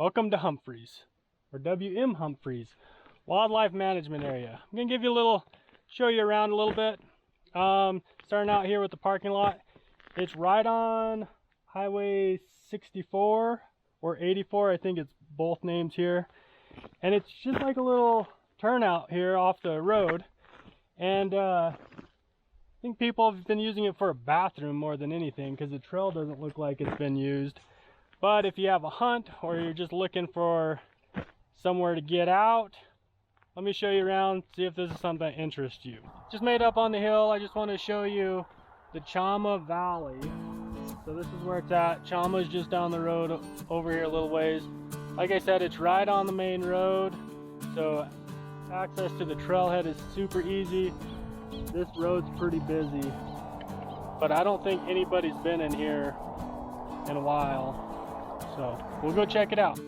Welcome to Humphreys, or WM Humphreys Wildlife Management Area. I'm gonna give you a little, show you around a little bit. Starting out here with the parking lot. It's right on Highway 64 or 84, I think it's both names here. And it's just like a little turnout here off the road. And I think people have been using it for a bathroom more than anything because the trail doesn't look like it's been used. But if you have a hunt or you're just looking for somewhere to get out, let me show you around, see if this is something that interests you. Just made up on the hill. I just want to show you the Chama Valley. So this is where it's at. Chama is just down the road over here a little ways. Like I said, it's right on the main road. So access to the trailhead is super easy. This road's pretty busy, but I don't think anybody's been in here in a while. So we'll go check it out.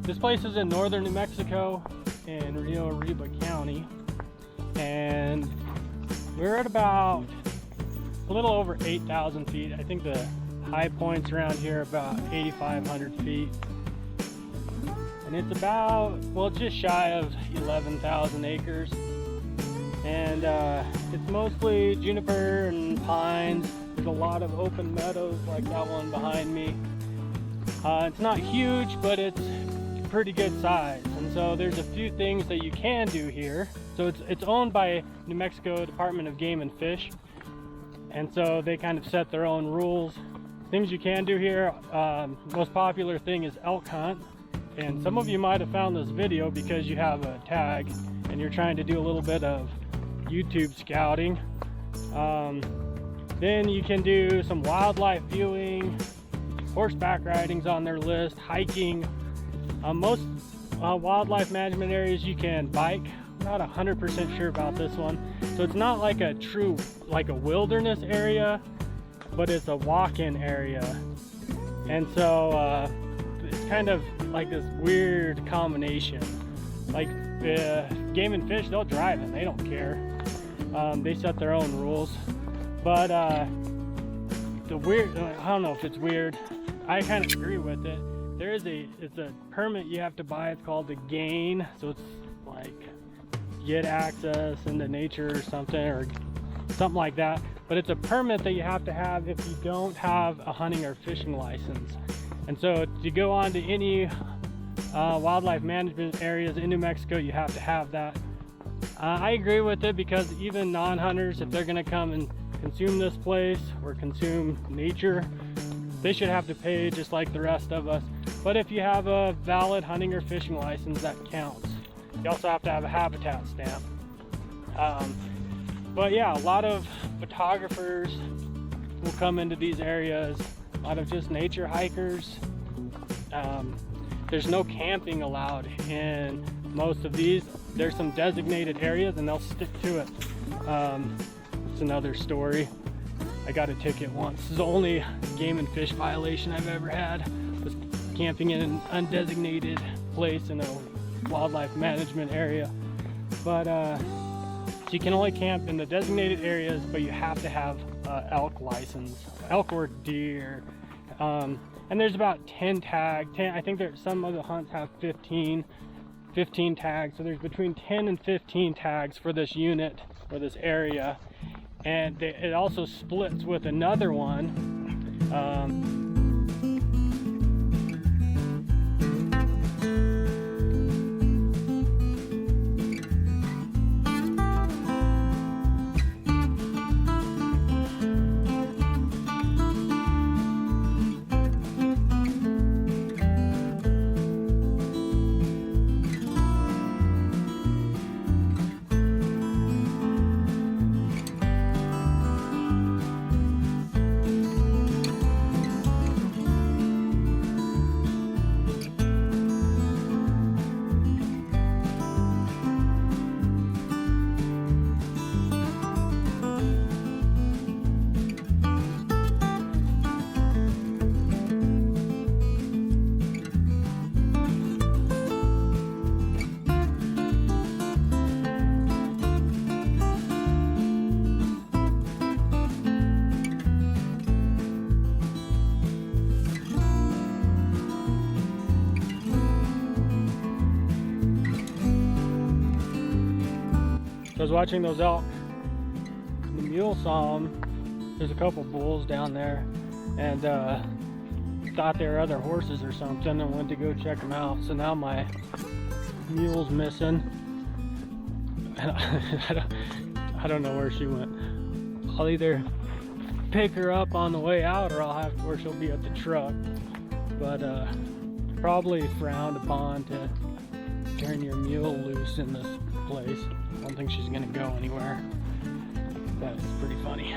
This place is in northern New Mexico in Rio Arriba County, and we're at about a little over 8,000 feet. I think the high points around here are about 8,500 feet, and it's about, well, just shy of 11,000 acres, and it's mostly juniper and pines. There's a lot of open meadows like that one behind me. It's not huge, but it's pretty good size, and so there's a few things that you can do here. So it's owned by New Mexico Department of Game and Fish, and so they kind of set their own rules. Things you can do here, most popular thing is elk hunt, and some of you might have found this video because you have a tag and you're trying to do a little bit of YouTube scouting. Then you can do some wildlife viewing, horseback riding's on their list, hiking. Most wildlife management areas you can bike. I'm not 100% sure about this one. So it's not like a true, like a wilderness area, but it's a walk-in area. And so it's kind of like this weird combination. Like Game and Fish, they'll drive it, they don't care. They set their own rules. But the weird, I don't know if it's weird. I kind of agree with it. It's a permit you have to buy. It's called the gain. So it's like get access into nature or something like that. But it's a permit that you have to have if you don't have a hunting or fishing license. And so to go on to any wildlife management areas in New Mexico, you have to have that. I agree with it because even non-hunters, if they're gonna come and consume this place or consume nature, they should have to pay just like the rest of us. But if you have a valid hunting or fishing license, that counts. You also have to have a habitat stamp. But yeah, a lot of photographers will come into these areas, a lot of just nature hikers. There's no camping allowed in most of these. There's some designated areas and they'll stick to it. It's another story. I got a ticket once. This is the only game and fish violation I've ever had, was camping in an undesignated place in a wildlife management area. But so you can only camp in the designated areas, but you have to have elk license, elk or deer. And there's about 10 tags. I think some of the hunts have 15 tags. So there's between 10 and 15 tags for this unit or this area. And it also splits with another one. was watching those elk. The mule saw them. There's a couple bulls down there, and thought they were other horses or something, and went to go check them out. So now my mule's missing, and I don't know where she went. I'll either pick her up on the way out, or she'll be at the truck. But probably frowned upon to turn your mule loose in this place. I don't think she's gonna go anywhere. But it's pretty funny.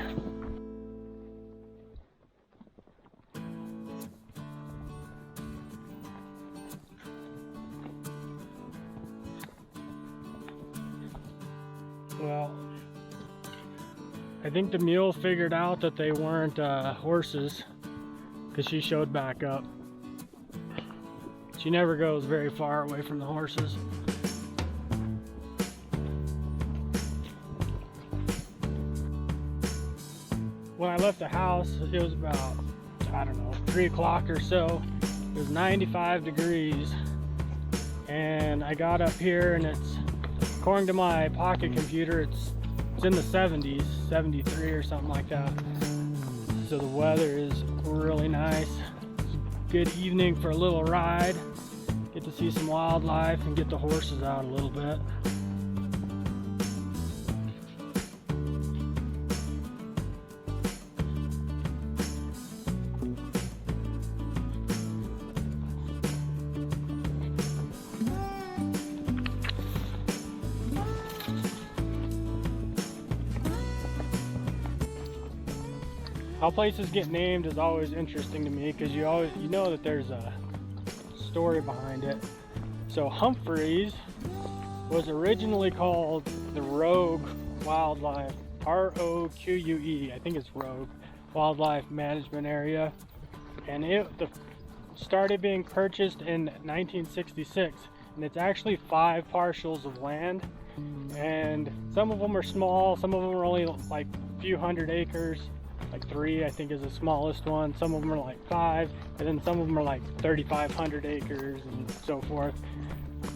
Well, I think the mule figured out that they weren't horses, because she showed back up. She never goes very far away from the horses. When I left the house, it was about, I don't know, 3 o'clock or so. It was 95 degrees. And I got up here, and it's, according to my pocket computer, it's in the 70s, 73 or something like that. So the weather is really nice. It's a good evening for a little ride. Get to see some wildlife and get the horses out a little bit. How places get named is always interesting to me, because you know that there's a story behind it. So Humphries was originally called the Rogue Wildlife, R-O-Q-U-E, I think it's Rogue Wildlife Management Area, and it started being purchased in 1966, and it's actually 5 parcels of land, and some of them are small, some of them are only like a few hundred acres. Like 3, I think, is the smallest one. Some of them are like 5, and then some of them are like 3,500 acres and so forth.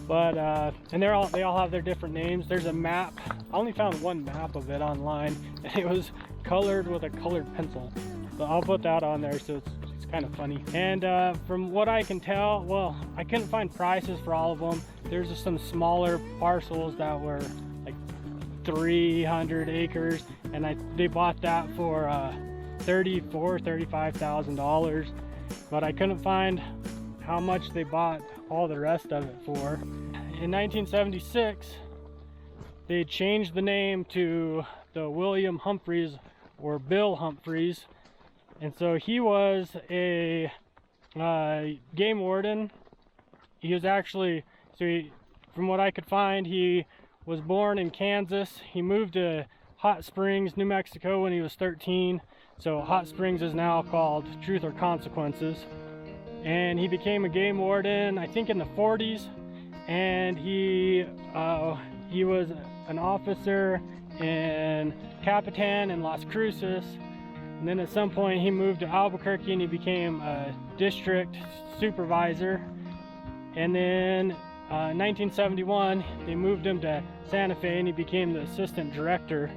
But and they all have their different names. There's a map. I only found one map of it online, and it was colored with a colored pencil. So I'll put that on there, so it's kind of funny. And from what I can tell, well, I couldn't find prices for all of them. There's just some smaller parcels that were like 300 acres, and they bought that for $35,000, but I couldn't find how much they bought all the rest of it for. In 1976, they changed the name to the William Humphries, or Bill Humphries, and so he was a game warden. He was actually, from what I could find, he was born in Kansas. He moved to Hot Springs, New Mexico when he was 13. So Hot Springs is now called Truth or Consequences. And he became a game warden, I think, in the 40s. And he was an officer in Capitan and Las Cruces. And then at some point he moved to Albuquerque, and he became a district supervisor. And then in 1971, they moved him to Santa Fe, and he became the assistant director.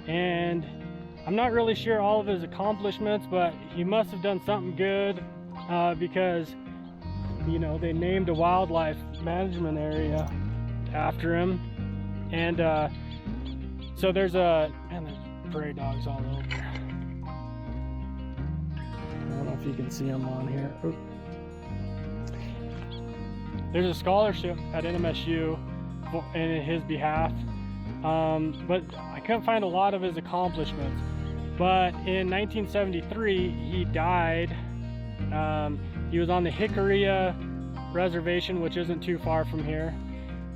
And I'm not really sure all of his accomplishments, but he must have done something good, because, you know, they named a wildlife management area after him. And so there's prairie dogs all over. I don't know if you can see them on here. Oop. There's a scholarship at NMSU in his behalf, but I couldn't find a lot of his accomplishments. But in 1973, he died. He was on the Hickoria Reservation, which isn't too far from here,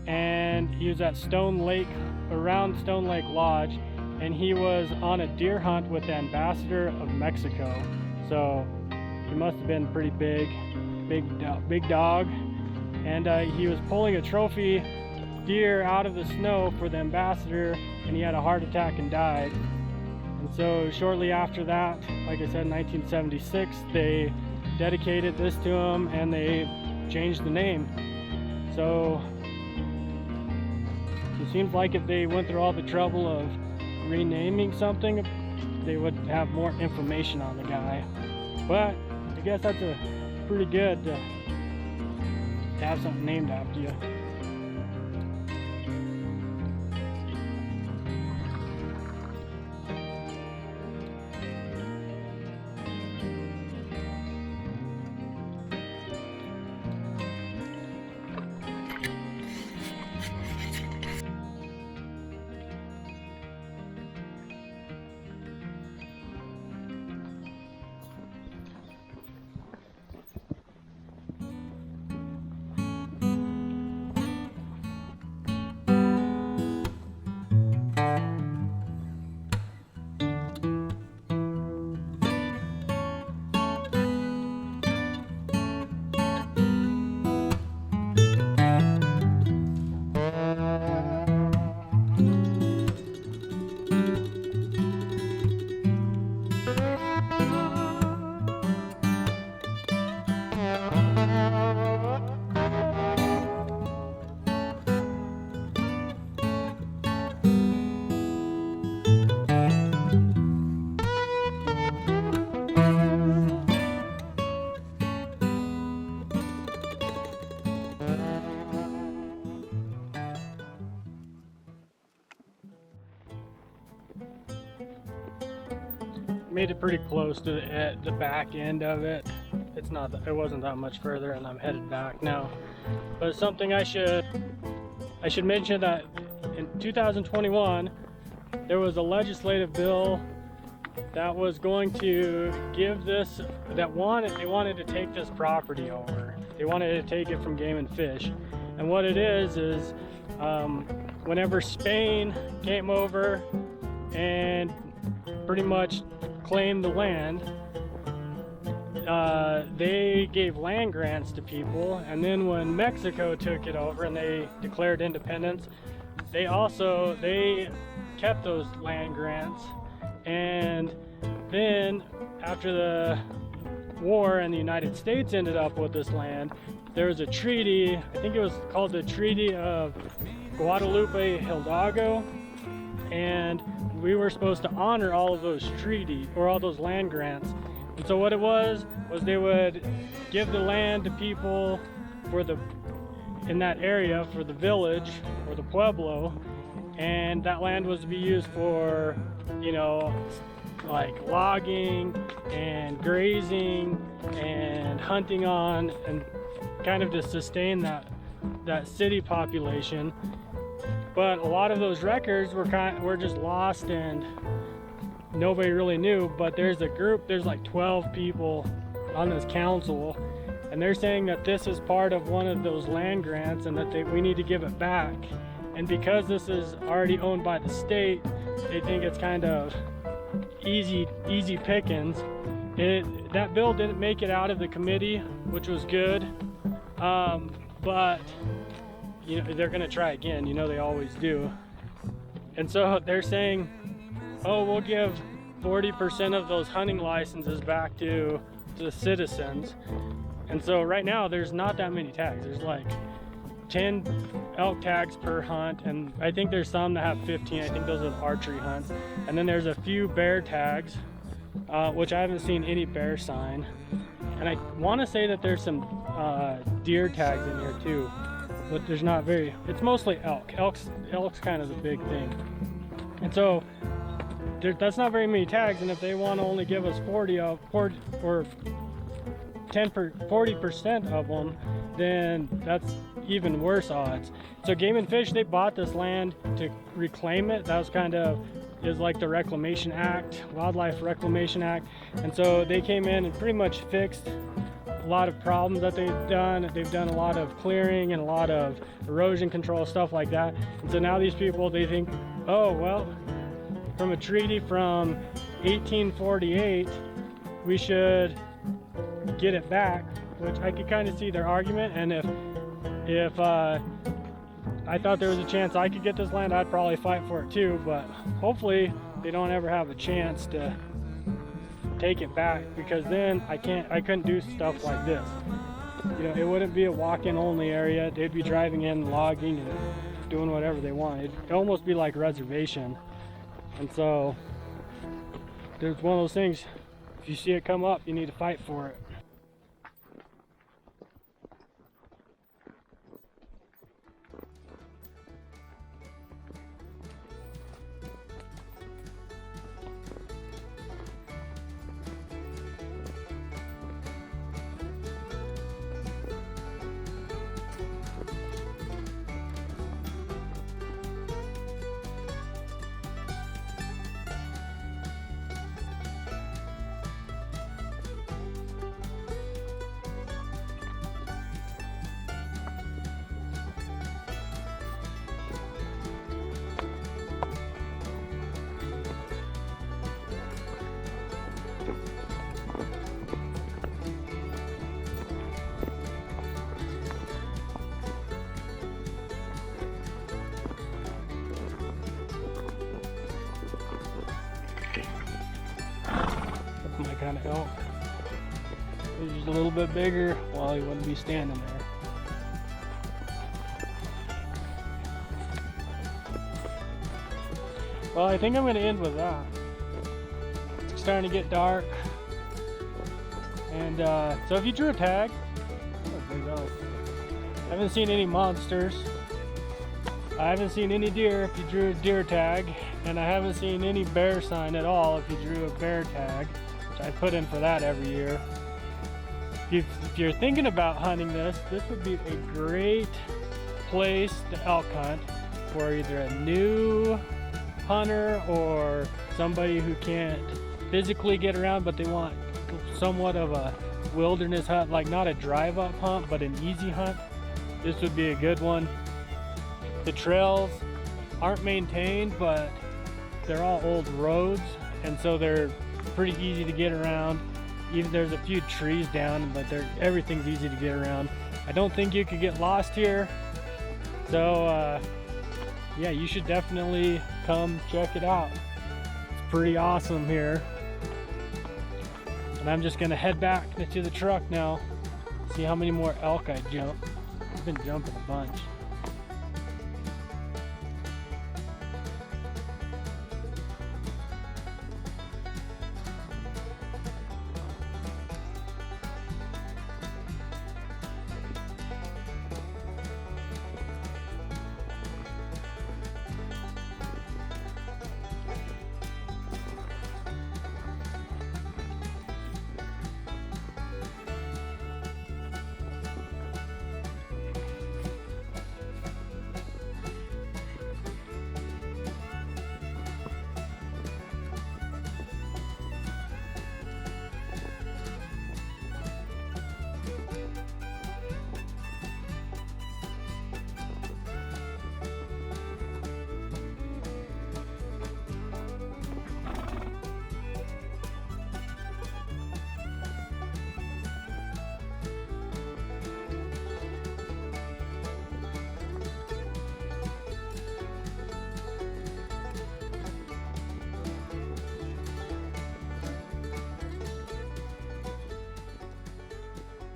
and he was at Stone Lake, around Stone Lake Lodge, and he was on a deer hunt with the ambassador of Mexico. So he must have been pretty big dog. And he was pulling a trophy deer out of the snow for the ambassador, and he had a heart attack and died. And so shortly after that, like I said, in 1976, they dedicated this to him, and they changed the name. So So it seems like if they went through all the trouble of renaming something, they would have more information on the guy. But I guess that's a pretty good to have something named after you. Made it pretty close to the back end of it. It wasn't that much further, and I'm headed back now. But something I should mention that in 2021 there was a legislative bill that was going to give this, they wanted to take this property over. They wanted to take it from Game and Fish. And what it is whenever Spain came over and pretty much claimed the land, they gave land grants to people, and then when Mexico took it over and they declared independence, they kept those land grants. And then after the war and the United States ended up with this land, there was a treaty, I think it was called the Treaty of Guadalupe Hidalgo, and we were supposed to honor all of those treaties or all those land grants. And so what it was they would give the land to people in that area for the village or the pueblo, and that land was to be used for, like logging and grazing and hunting on, and kind of to sustain that city population. But a lot of those records were just lost and nobody really knew. But there's like 12 people on this council, and they're saying that this is part of one of those land grants and that we need to give it back. And because this is already owned by the state, they think it's kind of easy pickings. That bill didn't make it out of the committee, which was good, but they're gonna try again, they always do. And so they're saying, oh, we'll give 40% of those hunting licenses back to the citizens. And so right now there's not that many tags. There's like 10 elk tags per hunt, and I think there's some that have 15. I think those are the archery hunts. And then there's a few bear tags, which I haven't seen any bear sign. And I want to say that there's some deer tags in here too, but there's not very. It's mostly elk. Elk's kind of the big thing. And so that's not very many tags. And if they want to only give us 40% of them, then that's even worse odds. So Game and Fish, they bought this land to reclaim it. That was is like the Reclamation Act, Wildlife Reclamation Act. And so they came in and pretty much fixed a lot of problems that they've done. They've done a lot of clearing and a lot of erosion control, stuff like that. And so now these people, they think, oh, well, from a treaty from 1848, we should get it back, which I could kind of see their argument. And if I thought there was a chance I could get this land, I'd probably fight for it too, but hopefully they don't ever have a chance to take it back, because then I couldn't do stuff like this. It wouldn't be a walk-in only area. They'd be driving in, logging, and doing whatever they want. It'd almost be like reservation. And so there's one of those things, if you see it come up, you need to fight for it. My kind of elk. He's just a little bit bigger, well, he wouldn't be standing there. Well, I think I'm going to end with that. It's starting to get dark. And so if you drew a tag, I haven't seen any monsters. I haven't seen any deer if you drew a deer tag. And I haven't seen any bear sign at all if you drew a bear tag. I put in for that every year. If you're thinking about hunting this would be a great place to elk hunt for either a new hunter or somebody who can't physically get around but they want somewhat of a wilderness hunt, like not a drive-up hunt but an easy hunt. This would be a good one. The trails aren't maintained, but they're all old roads, and so they're pretty easy to get around. Even there's a few trees down, but everything's easy to get around. I don't think you could get lost here. So yeah, you should definitely come check it out. It's pretty awesome here. And I'm just gonna head back to the truck now, see how many more elk I jump. I've been jumping a bunch.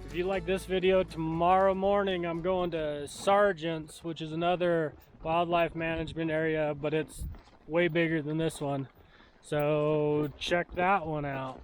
If you like this video, tomorrow morning I'm going to Sargent's, which is another wildlife management area, but it's way bigger than this one. So check that one out.